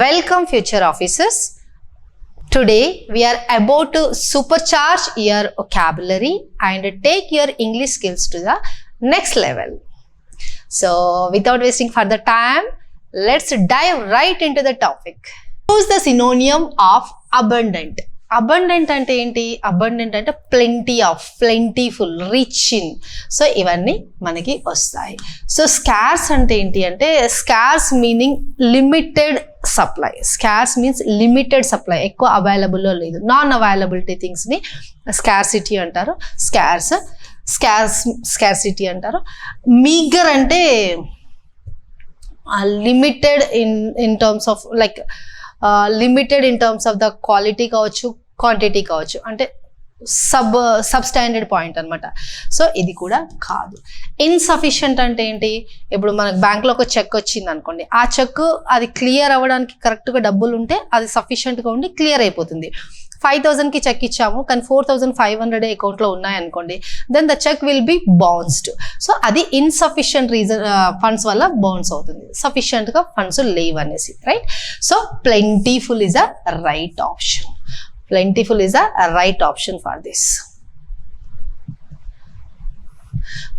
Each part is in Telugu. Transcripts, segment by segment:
Welcome future officers. Today we are about to supercharge your vocabulary and take your English skills to the next level. So without wasting further time, let's dive right into the topic. Choose the synonym of abundant. Abundant అంటే ఏంటి? అబండెంట్ అంటే plenty of, plentiful, rich in. So ఇవన్నీ మనకి వస్తాయి. సో స్కార్స్ అంటే ఏంటి అంటే scarce meaning limited supply. Scarce means limited supply, ఎక్కువ అవైలబుల్లో లేదు. నాన్ అవైలబిలిటీ థింగ్స్ని స్కార్సిటీ అంటారు. స్కార్సిటీ అంటారు. మీగర్ అంటే limited in terms of like limited in terms of the quality కావచ్చు, క్వాంటిటీ కావచ్చు, అంటే సబ్ స్టాండర్డ్ పాయింట్ అనమాట. సో ఇది కూడా కాదు. ఇన్సఫిషియంట్ అంటే ఏంటి? ఇప్పుడు మనకు బ్యాంక్లో ఒక చెక్ వచ్చింది అనుకోండి, ఆ చెక్ అది క్లియర్ అవ్వడానికి కరెక్ట్గా డబ్బులు ఉంటే అది సఫిషియెంట్గా ఉండి క్లియర్ అయిపోతుంది. 5,000కి చెక్ ఇచ్చాము కానీ 4,500 అకౌంట్లో ఉన్నాయనుకోండి, then the cheque will be bounced. So అది ఇన్సఫిషియంట్ ఫండ్స్ వల్ల బౌన్స్ అవుతుంది, సఫిషియంట్గా ఫండ్స్ లేవు అనేసి, right? So plentiful is a right option. Plentiful is a right option for this.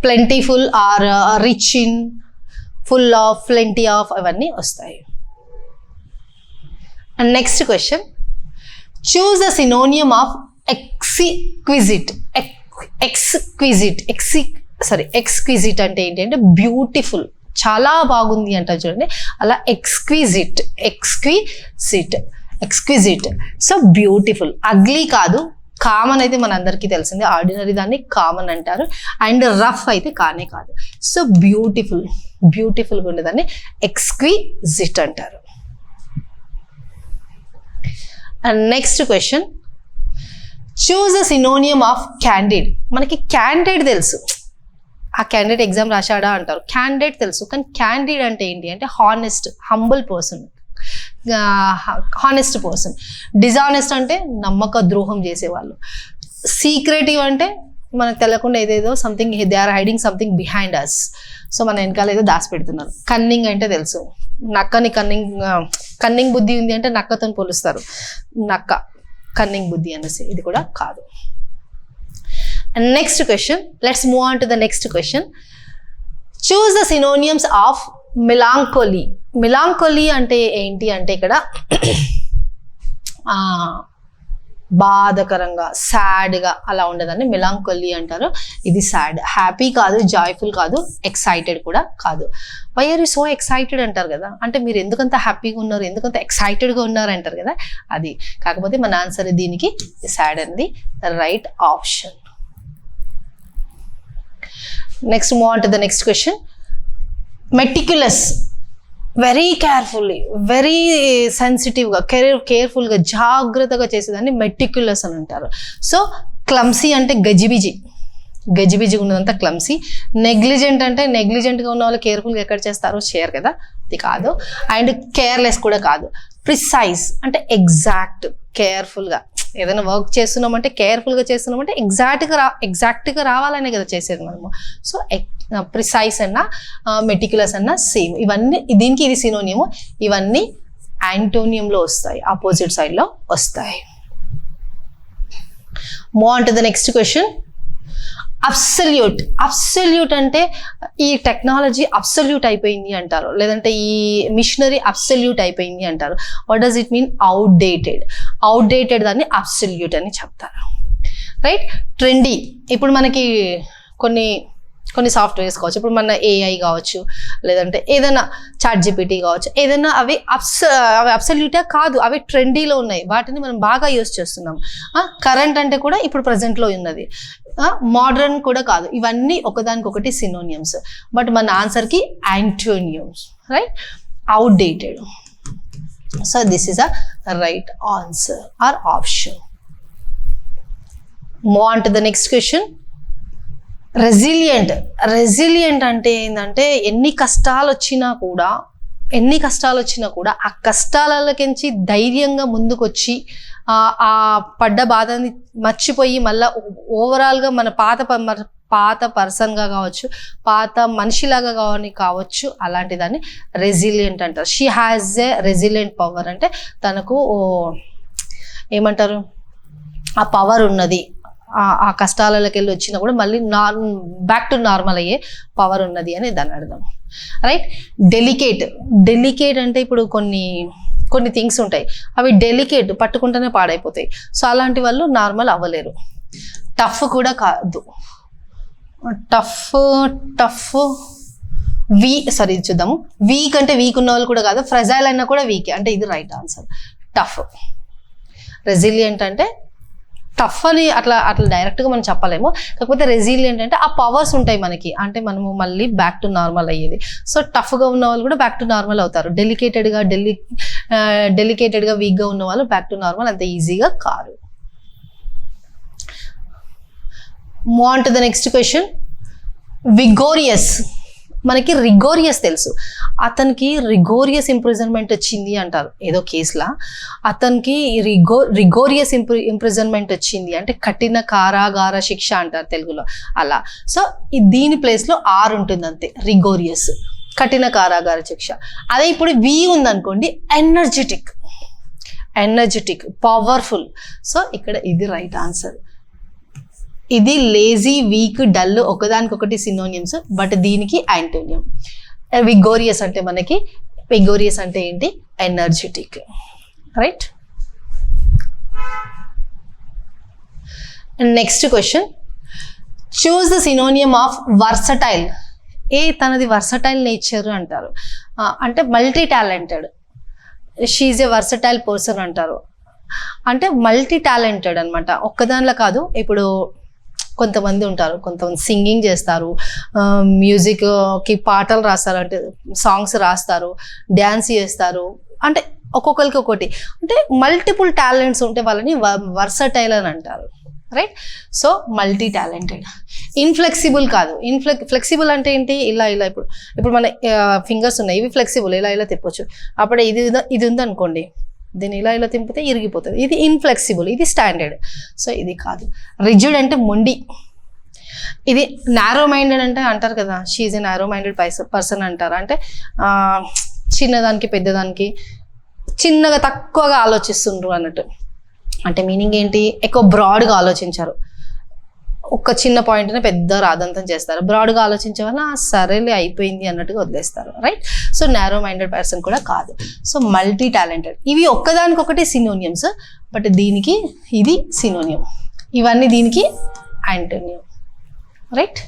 Plentiful or rich in, full of, plenty of, avanni vastayi. And next question, choose the synonym of exquisite. Exquisite ante enti ante beautiful, చాలా బాగుంది అంటారు చూడండి, అలా ఎక్స్క్విజిట్. So beautiful. అగ్లీ కాదు, కామన్ అయితే మనందరికీ తెలిసింది, ఆర్డినరీ దాన్ని కామన్ అంటారు. అండ్ రఫ్ అయితే కానే కాదు. సో బ్యూటిఫుల్గా ఉండేదాన్ని ఎక్స్క్విజిట్ అంటారు. And next question, choose the synonym of candid. మనకి క్యాండిడ్ తెలుసు, ఆ క్యాండిడేట్ ఎగ్జామ్ రాశాడా అంటారు. క్యాండిడేట్ తెలుసు, కానీ క్యాండిడ్ అంటే ఏంటి అంటే honest, humble person, honest person. Dishonest అంటే నమ్మక ద్రోహం చేసేవాళ్ళు. సీక్రెటివ్ అంటే మనకు తెలియకుండా ఏదేదో something, they are hiding something behind us. So మన వెనకాల ఏదో దాచి పెడుతున్నారు. కన్నింగ్ అంటే తెలుసు, నక్కని కన్నింగ్ బుద్ధి ఉంది అంటే నక్కతో పోలుస్తారు, నక్క కన్నింగ్ బుద్ధి అనేసి. ఇది కూడా కాదు. And next question, let's move on to the next question. Choose the synonyms of melancholy. Melancholy అంటే ఏంటి అంటే ఇక్కడ బాధకరంగా, సాడ్గా అలా ఉండదని మిలాంకోలీ అంటారు. ఇది సాడ్, హ్యాపీ కాదు, జాయ్ఫుల్ కాదు, ఎక్సైటెడ్ కూడా కాదు. Why are you so excited అంటారు కదా, అంటే మీరు ఎందుకంత హ్యాపీగా ఉన్నారు, ఎందుకంత ఎక్సైటెడ్గా ఉన్నారు అంటారు కదా, అది. కాకపోతే మన ఆన్సర్ దీనికి సాడ్ అనేది right option. Next move on to the next question. Meticulous, very carefully, very సెన్సిటివ్గా, కేర్ఫుల్గా, జాగ్రత్తగా చేసేదాన్ని మెటిక్యులస్ అని అంటారు. సో క్లమ్సీ అంటే గజిబిజి ఉన్నదంతా క్లమ్సీ. నెగ్లిజెంట్ అంటే నెగ్లిజెంట్గా ఉన్న వాళ్ళు కేర్ఫుల్గా ఎక్కడ చేస్తారో చేయరు కదా, అది కాదు. అండ్ కేర్లెస్ కూడా కాదు. ప్రిసైజ్ అంటే ఎగ్జాక్ట్, కేర్ఫుల్గా ఏదైనా వర్క్ చేస్తున్నామంటే, కేర్ఫుల్గా చేస్తున్నామంటే ఎగ్జాక్ట్గా రావాలనే కదా చేసేది మనము. సో ప్రిసైజ్ అన్న మెటిక్యులస్ అన్న సేమ్. ఇవన్నీ దీనికి ఇది సినోనియము. ఇవన్నీ యాంటోనియంలో వస్తాయి, ఆపోజిట్ సైడ్లో వస్తాయి. Move on to the next question. Absolute అంటే ఈ టెక్నాలజీ అబ్సల్యూట్ అయిపోయింది అంటారు, లేదంటే ఈ మిషనరీ అబ్సల్యూట్ అయిపోయింది అంటారు. What does it mean? Outdated దాన్ని అబ్సల్యూట్ అని చెప్తారు, రైట్? ట్రెండీ, ఇప్పుడు మనకి కొన్ని సాఫ్ట్వేర్స్ కావచ్చు, ఇప్పుడు మన ఏఐ కావచ్చు, లేదంటే ఏదైనా ChatGPT కావచ్చు, ఏదైనా అవి అబ్సల్యూటే కాదు, అవి ట్రెండీలో ఉన్నాయి, వాటిని మనం బాగా యూస్ చేస్తున్నాం. కరెంట్ అంటే కూడా ఇప్పుడు ప్రజెంట్లో ఉన్నది, మోడర్న్ కూడా కాదు. ఇవన్నీ ఒకదానికొకటి సినోనియమ్స్, బట్ మన ఆన్సర్కి antonyms, right? Outdated. So this is a right answer or option. Move on to the next question. Resilient అంటే ఏంటంటే ఎన్ని కష్టాలు వచ్చినా కూడా ఆ కష్టాలకించి ధైర్యంగా ముందుకొచ్చి ఆ పడ్డ బాధని మర్చిపోయి మళ్ళీ ఓవరాల్గా మన పాత పర్సన్గా కావచ్చు, పాత మనిషిలాగా కావచ్చు, అలాంటి దాన్ని రెసిలియంట్ అంటారు. She has a resilient power అంటే తనకు ఏమంటారు, ఆ పవర్ ఉన్నది, ఆ కష్టాలకి వెళ్ళి వచ్చినా కూడా మళ్ళీ బ్యాక్ టు నార్మల్ అయ్యే పవర్ ఉన్నది అని దాన్ని అర్థం. రైట్. డెలికేట్ అంటే ఇప్పుడు కొన్ని థింగ్స్ ఉంటాయి, అవి డెలికేట్, పట్టుకుంటేనే పాడైపోతాయి. సో అలాంటి వాళ్ళు నార్మల్ అవ్వలేరు. టఫ్ కూడా కాదు. టఫ్ ఇది చూద్దాము. వీక్ అంటే వీక్ ఉన్న వాళ్ళు కూడా కాదు, ఫ్రెజైల్ అయినా కూడా వీకే అంటే ఇది రైట్ ఆన్సర్. టఫ్. రెసిలియంట్ అంటే టఫ్ అని అట్లా డైరెక్ట్గా మనం చెప్పలేము, కాకపోతే రెసిలియంట్ అంటే ఆ పవర్స్ ఉంటాయి మనకి, అంటే మనము మళ్ళీ బ్యాక్ టు నార్మల్ అయ్యేది. సో టఫ్గా ఉన్న వాళ్ళు కూడా బ్యాక్ టు నార్మల్ అవుతారు. డెలికేటెడ్గా వీక్గా ఉన్న వాళ్ళు బ్యాక్ టు నార్మల్ అంత ఈజీగా కారు. Move on to the next question. Vigorous. మనకి రిగోరియస్ తెలుసు, అతనికి రిగోరియస్ ఇంప్రిజన్మెంట్ వచ్చింది అంటారు ఏదో కేసులా. అతనికి రిగోరియస్ ఇంప్రిజన్మెంట్ వచ్చింది అంటే కఠిన కారాగార శిక్ష అంటారు తెలుగులో అలా. సో దీని ప్లేస్లో ఆర్ ఉంటుంది అంతే, రిగోరియస్, కఠిన కారాగార శిక్ష. అదే ఇప్పుడు వి ఉందనుకోండి, ఎనర్జెటిక్, పవర్ఫుల్. సో ఇక్కడ ఇది రైట్ ఆన్సర్. ఇది లేజీ, వీక్, డల్ ఒకదానికొకటి సినోనియమ్స్, బట్ దీనికి యాంటోనియం. విగోరియస్ అంటే ఏంటి, energetic. Right. Next question. Choose the synonym of versatile. తనది వర్సటైల్ నేచర్ అంటారు, అంటే multi talented. She is a versatile person అంటారు, అంటే మల్టీ టాలెంటెడ్ అనమాట. ఒక్కదానిలో కాదు, ఇప్పుడు కొంతమంది ఉంటారు, కొంతమంది సింగింగ్ చేస్తారు, మ్యూజిక్కి పాటలు రాస్తారు, అంటే సాంగ్స్ రాస్తారు, డ్యాన్స్ చేస్తారు, అంటే ఒక్కొక్కరికి ఒక్కటి, అంటే మల్టిపుల్ టాలెంట్స్ ఉంటే వాళ్ళని వర్సటైల్ అని అంటారు. రైట్. So multi talented. ఇన్ఫ్లెక్సిబుల్ కాదు. ఫ్లెక్సిబుల్ అంటే ఏంటి, ఇలా ఇప్పుడు మన ఫింగర్స్ ఉన్నాయి, ఇవి ఫ్లెక్సిబుల్, ఇలా తిప్పొచ్చు. అప్పుడే ఇది ఉందనుకోండి, దీన్ని ఇలా తింపితే ఇరిగిపోతుంది, ఇది ఇన్ఫ్లెక్సిబుల్, ఇది స్టాండర్డ్. సో ఇది కాదు. రిజిడ్ అంటే మొండి. ఇది నారో మైండెడ్ అంటే అంటారు కదా, she a narrow minded person అంటారు, అంటే చిన్నదానికి పెద్దదానికి చిన్నగా తక్కువగా ఆలోచిస్తుండ్రు అన్నట్టు. అంటే మీనింగ్ ఏంటి, ఎక్కువ బ్రాడ్గా ఆలోచించారు, ఒక చిన్న పాయింట్నే పెద్ద రాదంతం చేస్తారు. బ్రాడ్గా ఆలోచించే వల్ల సరేలే అయిపోయింది అన్నట్టుగా వదిలేస్తారు. Right. So narrow minded person కూడా కాదు. So multi talented. ఇవి ఒక్కదానికొకటి సినోనియమ్స్, బట్ దీనికి ఇది సినోనియం, ఇవన్నీ దీనికి antonym. Right.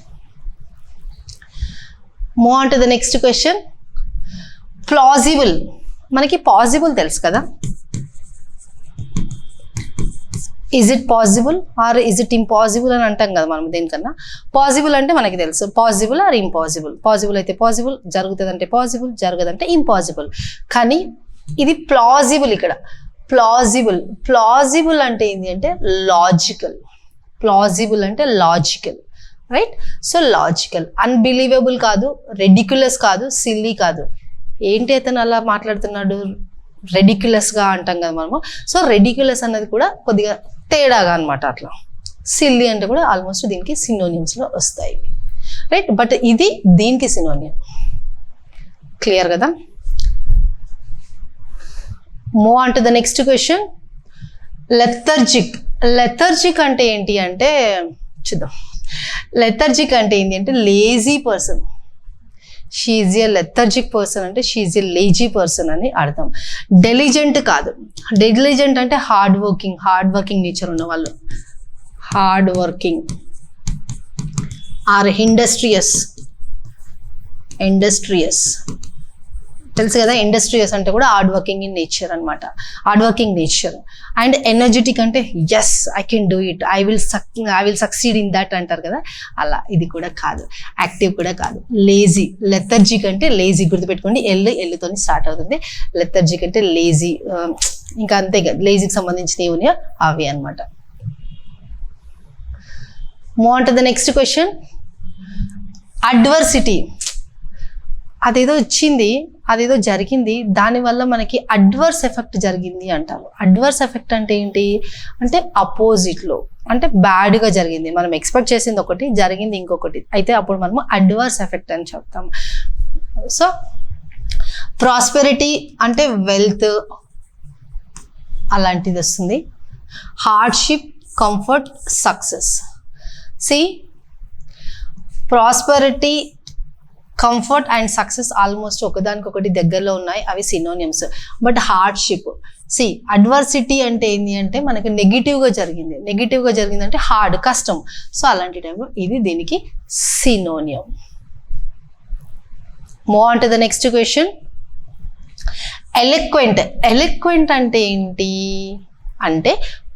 Move on to the next question. Plausible. మనకి పాసిబుల్ తెలుసు కదా, is it possible or is it impossible అని అంటాం కదా మనం. దేనికన్నా పాసిబుల్ అంటే మనకి తెలుసు, పాసిబుల్ ఆర్ ఇంపాసిబుల్. పాసిబుల్ అయితే పాసిబుల్, జరుగుతుంది అంటే పాసిబుల్, జరగదంటే ఇంపాసిబుల్. కానీ ఇది ప్లాజిబుల్. ఇక్కడ ప్లాజిబుల్ అంటే ఏంటి అంటే logical. Right. So logical. Unbelievable కాదు, రెడిక్యులస్ కాదు, సిల్లీ కాదు. ఏంటి అతను అలా మాట్లాడుతున్నాడు, రెడిక్యులస్గా అంటాం కదా మనము. సో రెడిక్యులస్ అన్నది కూడా కొద్దిగా తేడాగా అనమాట. అట్లా సిల్లీ అంటే కూడా ఆల్మోస్ట్ దీనికి సినోనియమ్స్లో వస్తాయి. రైట్. బట్ ఇది దీనికి సినోనియం. క్లియర్ కదా. Move on to the next question. Lethargic అంటే ఏంటి అంటే చూద్దాం. లెథర్జిక్ అంటే ఏంటి అంటే lazy person. She is a lethargic person అంటే she is a lazy person అని అర్థం. డెలిజెంట్ కాదు. డెలిజెంట్ అంటే హార్డ్ వర్కింగ్ నేచర్ ఉన్న వాళ్ళు. Hard working or industrious. తెలుసు కదా, ఇండస్ట్రియస్ అంటే కూడా హార్డ్ వర్కింగ్ ఇన్ నేచర్ అనమాట. Hard working nature. And energetic అంటే yes I can do it, I will succeed in that అంటారు కదా, అలా. ఇది కూడా కాదు. యాక్టివ్ కూడా కాదు. లేజీ. లెథర్జిక్ అంటే లేజీ, గుర్తుపెట్టుకోండి. ఎల్లుతోని స్టార్ట్ అవుతుంది. లెథర్జిక్ అంటే లేజీ, ఇంకా అంతే కదా, లేజీకి సంబంధించినవి ఉన్నాయో అవి అనమాట. Move on to the next question. Adversity. అదేదో వచ్చింది, అదేదో జరిగింది, దానివల్ల మనకి అడ్వర్స్ ఎఫెక్ట్ జరిగింది అంటారు. అడ్వర్స్ ఎఫెక్ట్ అంటే ఏంటి అంటే అపోజిట్లో, అంటే బ్యాడ్గా జరిగింది, మనం ఎక్స్పెక్ట్ చేసింది ఒకటి జరిగింది ఇంకొకటి, అయితే అప్పుడు మనము అడ్వర్స్ ఎఫెక్ట్ అని చెప్తాం. సో ప్రాస్పెరిటీ అంటే వెల్త్ అలాంటిది వస్తుంది. Hardship, comfort, success. See prosperity, comfort and success almost ఒకదానికొకటి దగ్గరలో ఉన్నాయి, అవి synonyms. But hardship, see adversity అంటే ఏంటి అంటే మనకి నెగిటివ్గా జరిగింది అంటే హార్డ్, కష్టం. సో అలాంటి టైంలో ఇది దీనికి synonym. Move on to the next question. Eloquent అంటే ఏంటి అంటే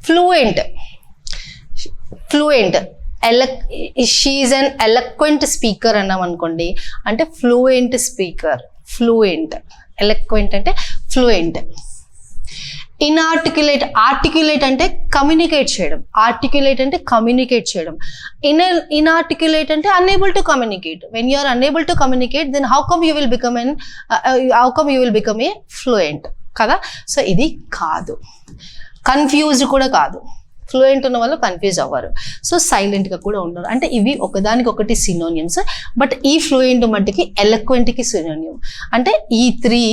fluent. She an eloquent speaker అన్నాం అనుకోండి, అంటే ఫ్లూయెంట్ స్పీకర్. ఎలక్వెంట్ అంటే ఫ్లూయెంట్. ఆర్టిక్యులేట్ అంటే కమ్యూనికేట్ చేయడం. ఇన్ఆర్టిక్యులేట్ అంటే unable to communicate. When you are unable to communicate, then how come you will become a fluent కదా. సో ఇది కాదు. కన్ఫ్యూజ్డ్ కూడా కాదు. ఫ్లూయెంట్ ఉన్న వాళ్ళు కన్ఫ్యూజ్ అవ్వరు. సో సైలెంట్గా కూడా ఉండరు. అంటే ఇవి ఒకదానికొకటి సినోనియమ్స్. బట్ ఈ ఫ్లూయెంట్ మట్టికి ఎలక్వెంట్కి సినోనియం. అంటే ఈ 3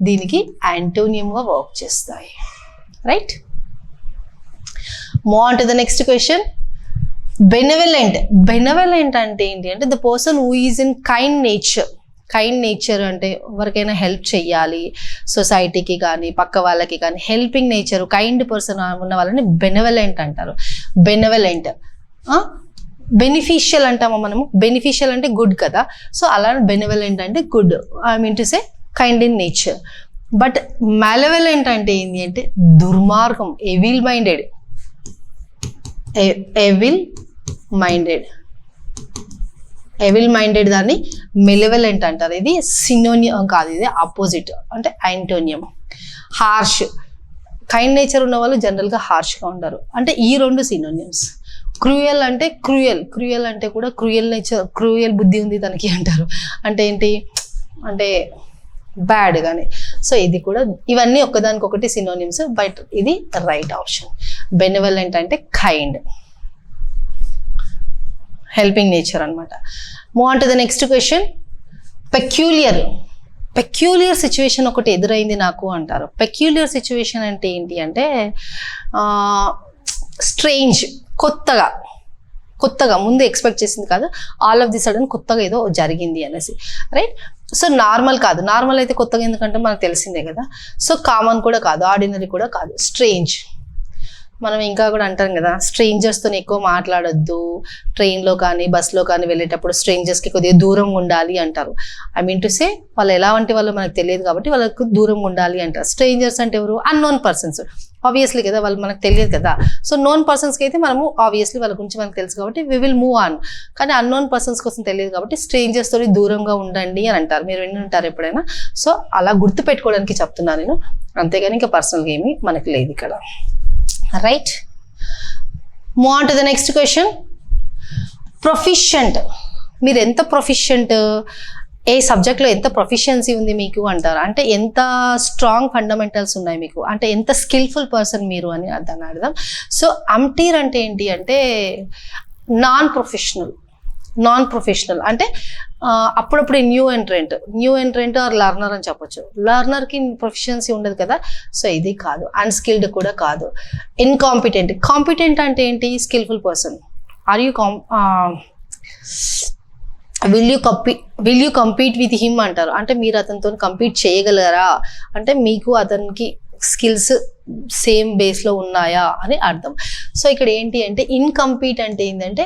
దీనికి యాంటోనియంగా వర్క్ చేస్తాయి. Right. Move on to the next question. Benevolent అంటే ఏంటి అంటే the person who is in kind nature అంటే ఎవరికైనా హెల్ప్ చేయాలి, సొసైటీకి కానీ పక్క వాళ్ళకి కానీ హెల్పింగ్ నేచర్, కైండ్ పర్సన్ ఉన్న వాళ్ళని బెనెవలెంట్ అంటారు. బెనిఫిషియల్ అంటామా మనము. బెనిఫిషియల్ అంటే గుడ్ కదా. సో అలా బెనెవలెంట్ అంటే good, I mean to say kind in nature. But malevolent అంటే ఏంటి అంటే దుర్మార్గం, ఎవిల్ మైండెడ్ దాన్ని మెలెవలెంట్ అంటారు. ఇది సినోనియం కాదు, ఇది ఆపోజిట్ అంటే యాంటోనియం. హార్ష్, కైండ్ నేచర్ ఉన్న వాళ్ళు జనరల్గా హార్ష్గా ఉంటారు. అంటే ఈ 2 సినోనియమ్స్. క్రూయల్ అంటే క్రూయల్ అంటే కూడా క్రూయల్ బుద్ధి ఉంది తనకి అంటారు. అంటే ఏంటి అంటే బ్యాడ్ కానీ. సో ఇది కూడా, ఇవన్నీ ఒకదానికొకటి సినోనిమ్స్. బట్ ఇది రైట్ ఆప్షన్. బెనెవలెంట్ అంటే కైండ్, హెల్పింగ్ నేచర్ అనమాట. Move on to the next question. Peculiar situation ఒకటి ఎదురైంది నాకు అంటారు. పెక్యూలియర్ సిచ్యువేషన్ అంటే ఏంటి అంటే స్ట్రేంజ్, కొత్తగా ముందు ఎక్స్పెక్ట్ చేసింది కాదు, ఆల్ ఆఫ్ ది సడన్ కొత్తగా ఏదో జరిగింది అనేసి. రైట్. సో నార్మల్ కాదు. నార్మల్ అయితే కొత్తగా ఎందుకంటే మనకు తెలిసిందే కదా. సో కామన్ కూడా కాదు, ఆర్డినరీ కూడా కాదు, స్ట్రేంజ్. మనం ఇంకా కూడా అంటాం కదా, స్ట్రేంజర్స్తో ఎక్కువ మాట్లాడొద్దు, ట్రైన్లో కానీ బస్లో కానీ వెళ్ళేటప్పుడు స్ట్రేంజర్స్కి కొద్దిగా దూరంగా ఉండాలి అంటారు. ఐ మీన్ టు సే వాళ్ళు ఎలాంటి వాళ్ళు మనకు తెలియదు కాబట్టి వాళ్ళకు దూరంగా ఉండాలి అంటారు. స్ట్రేంజర్స్ అంటే ఎవరు? Unknown persons. ఆబ్వియస్లీ కదా, వాళ్ళు మనకు తెలియదు కదా. సో నోన్ పర్సన్స్కి అయితే మనము ఆబ్వియస్లీ వాళ్ళ గురించి మనకు తెలుసు కాబట్టి వి విల్ మూవ్ ఆన్. కానీ అన్నోన్ పర్సన్స్ కోసం తెలియదు కాబట్టి స్ట్రేంజర్స్ తోటి దూరంగా ఉండండి అని అంటారు. మీరు విని ఉంటారు ఎప్పుడైనా. సో అలా గుర్తు పెట్టుకోవడానికి చెప్తున్నాను నేను, అంతేగాని ఇంకా పర్సనల్గా ఏమీ మనకి లేదు ఇక్కడ. Right. Move on to the next question. Proficient, మీరు ఎంత ప్రొఫిషియంట్, ఏ సబ్జెక్ట్లో ఎంత ప్రొఫిషియన్సీ ఉంది మీకు అంటారు. అంటే ఎంత స్ట్రాంగ్ ఫండమెంటల్స్ ఉన్నాయి మీకు, అంటే ఎంత స్కిల్ఫుల్ పర్సన్ మీరు అని దాన్ని అర్థం. సో అంటీర్ అంటే ఏంటి అంటే నాన్ ప్రొఫెషనల్ అంటే అప్పుడప్పుడు న్యూ ఎంట్రెంట్ ఆర్ లర్నర్ అని చెప్పొచ్చు. లర్నర్కి ప్రొఫిషియన్సీ ఉండదు కదా. సో ఇది కాదు. అన్స్కిల్డ్ కూడా కాదు. కాంపిటెంట్ అంటే ఏంటి? Skillful person. Or you will you compete with him అంటారు. అంటే మీరు అతనితో కంపీట్ చేయగలరా అంటే మీకు అతనికి స్కిల్స్ సేమ్ బేస్లో ఉన్నాయా అని అర్థం. సో ఇక్కడ ఏంటి అంటే ఇన్కంపీట్ అంటే ఏంటంటే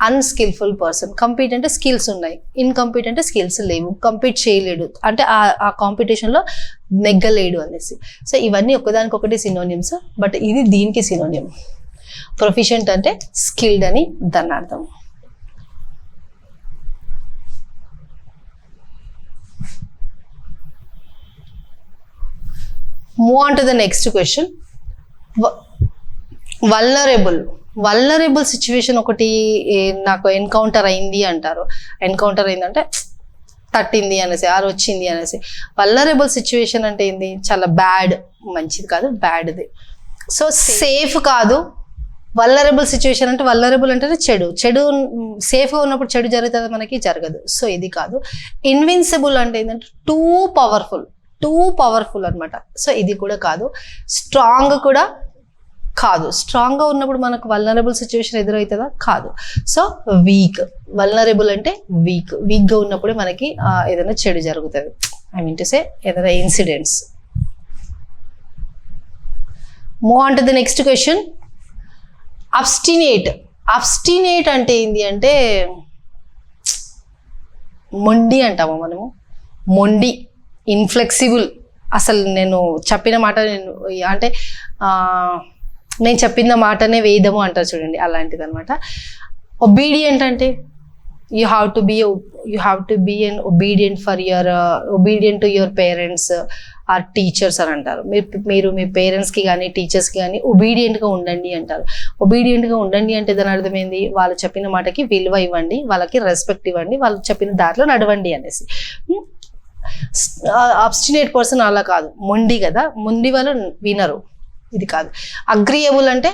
అన్స్కిల్ఫుల్ పర్సన్. కంపీట్ అంటే స్కిల్స్ ఉన్నాయి, ఇన్కంపీట్ అంటే స్కిల్స్ లేవు, కంపీట్ చేయలేడు అంటే ఆ కాంపిటీషన్లో నెగ్గలేడు అనేసి. సో ఇవన్నీ ఒకదానికొకటి సినోనిమ్స్. బట్ ఇది దీనికి సినోనియం. ప్రొఫిషియంట్ అంటే స్కిల్డ్ అని దాని అర్థం. Move on to the next question. Vulnerable situation ఒకటి నాకు ఎన్కౌంటర్ అయింది అంటారు. ఎన్కౌంటర్ అయిందంటే తట్టింది అనేసి ఆర్ వచ్చింది అనేసి. వల్నరబుల్ సిచ్యువేషన్ అంటే ఏంది, చాలా బ్యాడ్, మంచిది కాదు, బ్యాడ్ది. సో సేఫ్ కాదు. వల్నరబుల్ సిచ్యువేషన్ అంటే వల్నరబుల్ అంటే చెడు, సేఫ్గా ఉన్నప్పుడు చెడు జరుగుతుంది మనకి, జరగదు. సో ఇది కాదు. ఇన్విన్సిబుల్ అంటే ఏంటంటే టూ పవర్ఫుల్ అనమాట. సో ఇది కూడా కాదు. స్ట్రాంగ్ కూడా కాదు. స్ట్రాంగ్గా ఉన్నప్పుడు మనకు వల్నరబుల్ సిచ్యువేషన్ ఎదురవుతుందా, కాదు. So weak. వల్నరబుల్ అంటే వీక్గా ఉన్నప్పుడే మనకి ఏదైనా చెడు జరుగుతుంది. ఐ మీన్ టు సే ఏదైనా incidents. Move on to the next question. Obstinate అంటే ఏంటి అంటే మొండి అంటాము మనము. మొండి, ఇన్ఫ్లెక్సిబుల్. అసలు నేను చెప్పిన మాట నేను చెప్పిన మాటనే వేదము అంటారు చూడండి, అలాంటిది అనమాట. ఒబీడియంట్ అంటే you have to be an obedient to your parents or teachers అని అంటారు. మీరు మీ పేరెంట్స్కి కానీ టీచర్స్కి కానీ ఒబీడియంట్గా ఉండండి అంటారు. ఒబీడియంట్గా ఉండండి అంటే దాని అర్థమైంది, వాళ్ళు చెప్పిన మాటకి విలువ ఇవ్వండి, వాళ్ళకి రెస్పెక్ట్ ఇవ్వండి, వాళ్ళు చెప్పిన దారిలో నడవండి అనేసి. అబ్స్టినేట్ పర్సన్ అలా కాదు, మొండి కదా, మొండి వాళ్ళు వినరు, ఇది కాదు. అగ్రియబుల్ అంటే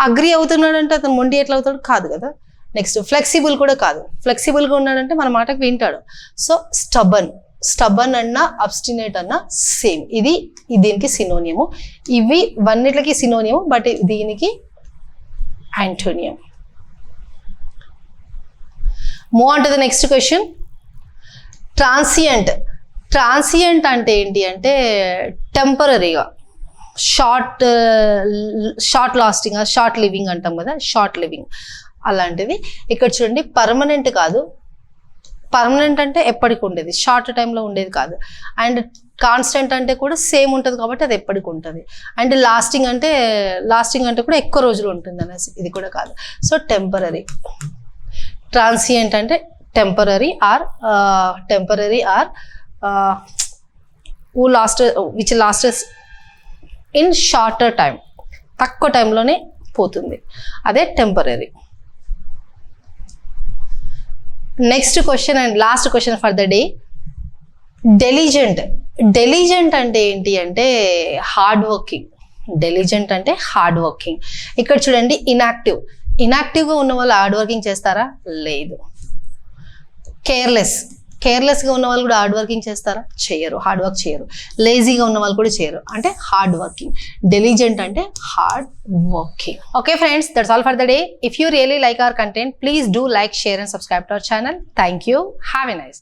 అగ్రి అవుతున్నాడు అంటే అతను మొండి ఎట్లా అవుతాడు, కాదు కదా. నెక్స్ట్ ఫ్లెక్సిబుల్ కూడా కాదు. ఫ్లెక్సిబుల్గా ఉన్నాడంటే మన మాటకు వింటాడు. సో స్టబన్ అన్న అబ్స్టినేట్ అన్న సేమ్. ఇది దీనికి సినోనియము. ఇవి వన్నిట్లకి సినోనియము, బట్ దీనికి antonym. Move on to the next question. Transient అంటే ఏంటి అంటే టెంపరరీగా, షార్ట్ లాస్టింగ్, షార్ట్ లివింగ్ అంటాం కదా, షార్ట్ లివింగ్ అలాంటిది. ఇక్కడ చూడండి, పర్మనెంట్ కాదు. పర్మనెంట్ అంటే ఎప్పటికి ఉండేది, షార్ట్ టైంలో ఉండేది కాదు. అండ్ కాన్స్టెంట్ అంటే కూడా సేమ్ ఉంటుంది కాబట్టి అది ఎప్పటికి ఉంటుంది. అండ్ లాస్టింగ్ అంటే కూడా ఎక్కువ రోజులు ఉంటుంది అనేసి, ఇది కూడా కాదు. So temporary. ట్రాన్సియంట్ అంటే temporary or which lasts in shorter time, తక్కువ టైంలోనే పోతుంది, అదే temporary. Next question and last question for the day. Diligent అంటే ఏంటి అంటే హార్డ్ వర్కింగ్. ఇక్కడ చూడండి, ఇనాక్టివ్గా ఉన్న వాళ్ళు హార్డ్ వర్కింగ్ చేస్తారా, లేదు. కేర్లెస్గా ఉన్న వాళ్ళు కూడా హార్డ్ వర్కింగ్ చేస్తారా, చేయరు, హార్డ్ వర్క్ చేయరు. లేజీగా ఉన్న వాళ్ళు కూడా చేయరు, అంటే హార్డ్ వర్కింగ్. డెలిజెంట్ అంటే hard working. Okay friends, that's all for the day. If you really like our content, please do like, share and subscribe to our channel. Thank you. Have a nice day.